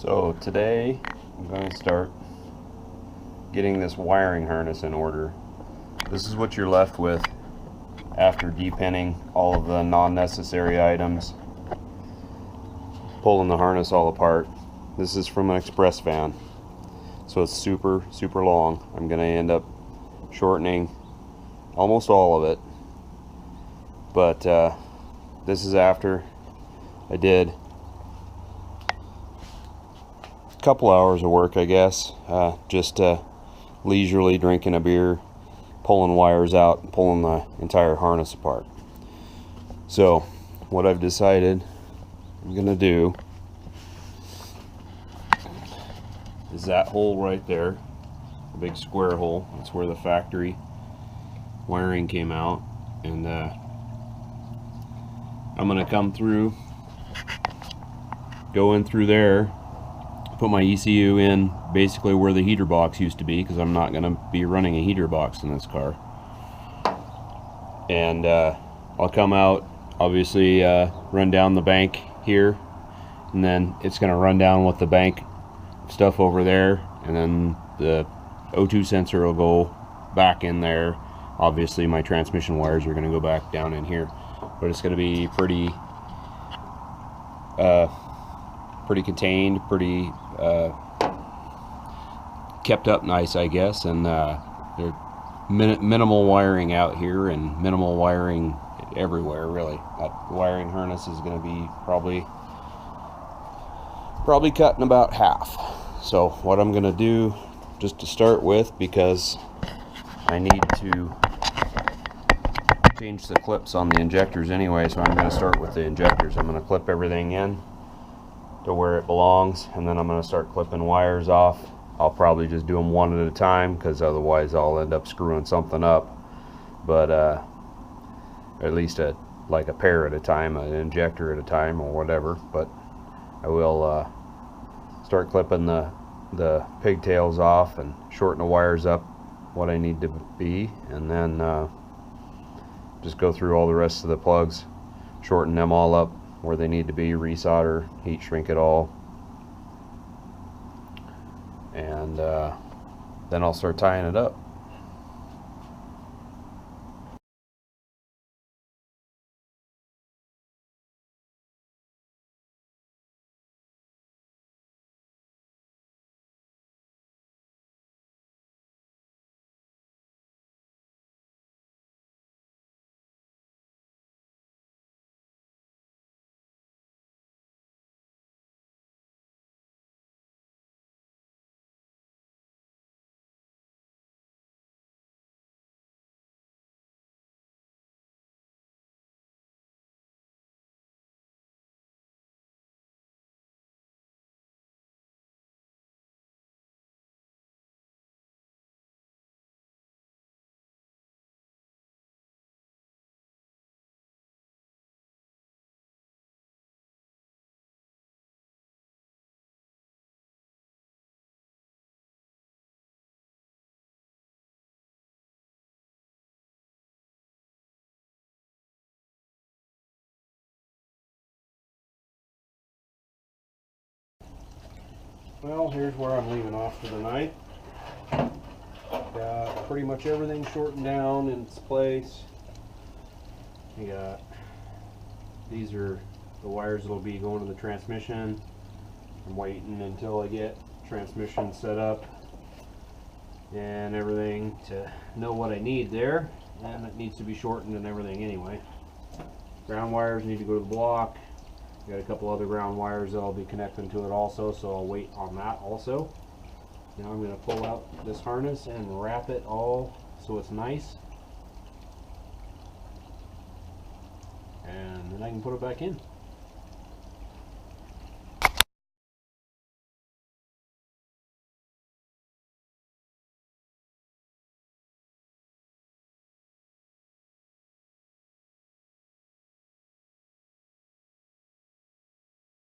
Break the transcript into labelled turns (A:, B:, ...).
A: So today I'm going to start getting this wiring harness in order. This is what you're left with after depinning all of the non-necessary items, pulling the harness all apart. This is from an express van, so it's super long. I'm going to end up shortening almost all of it, but this is after I did a couple hours of work, I guess, just leisurely drinking a beer, pulling wires out, and pulling the entire harness apart. So what I've decided I'm gonna do is that hole right there, the big square hole. That's where the factory wiring came out, and I'm gonna come through, go in through there, put my ECU in basically where the heater box used to be, because I'm not going to be running a heater box in this car. And I'll come out, obviously run down the bank here, and then it's going to run down with the bank stuff over there, and then the O2 sensor will go back in there. Obviously my transmission wires are going to go back down in here, but it's going to be pretty contained, pretty kept up nice, I guess. And there's minimal wiring out here and minimal wiring everywhere, really. That wiring harness is going to be probably cut in about half. So what I'm going to do, just to start with, because I need to change the clips on the injectors anyway, so I'm going to start with the injectors. I'm going to clip everything in to where it belongs, and then I'm going to start clipping wires off. I'll probably just do them one at a time, because otherwise I'll end up screwing something up. But at least like a pair at a time, an injector at a time, or whatever. But I will start clipping the pigtails off and shorten the wires up what I need to be, and then just go through all the rest of the plugs, shorten them all up where they need to be, resolder, heat shrink it all, and then I'll start tying it up. Well, here's where I'm leaving off for the night. Got pretty much everything shortened down in its place. You got, these are the wires that'll be going to the transmission. I'm waiting until I get transmission set up and everything to know what I need there, and it needs to be shortened and everything anyway. Ground wires need to go to the block. Got a couple other ground wires that I'll be connecting to it also, so I'll wait on that also. Now I'm going to pull out this harness and wrap it all so it's nice, and then I can put it back in.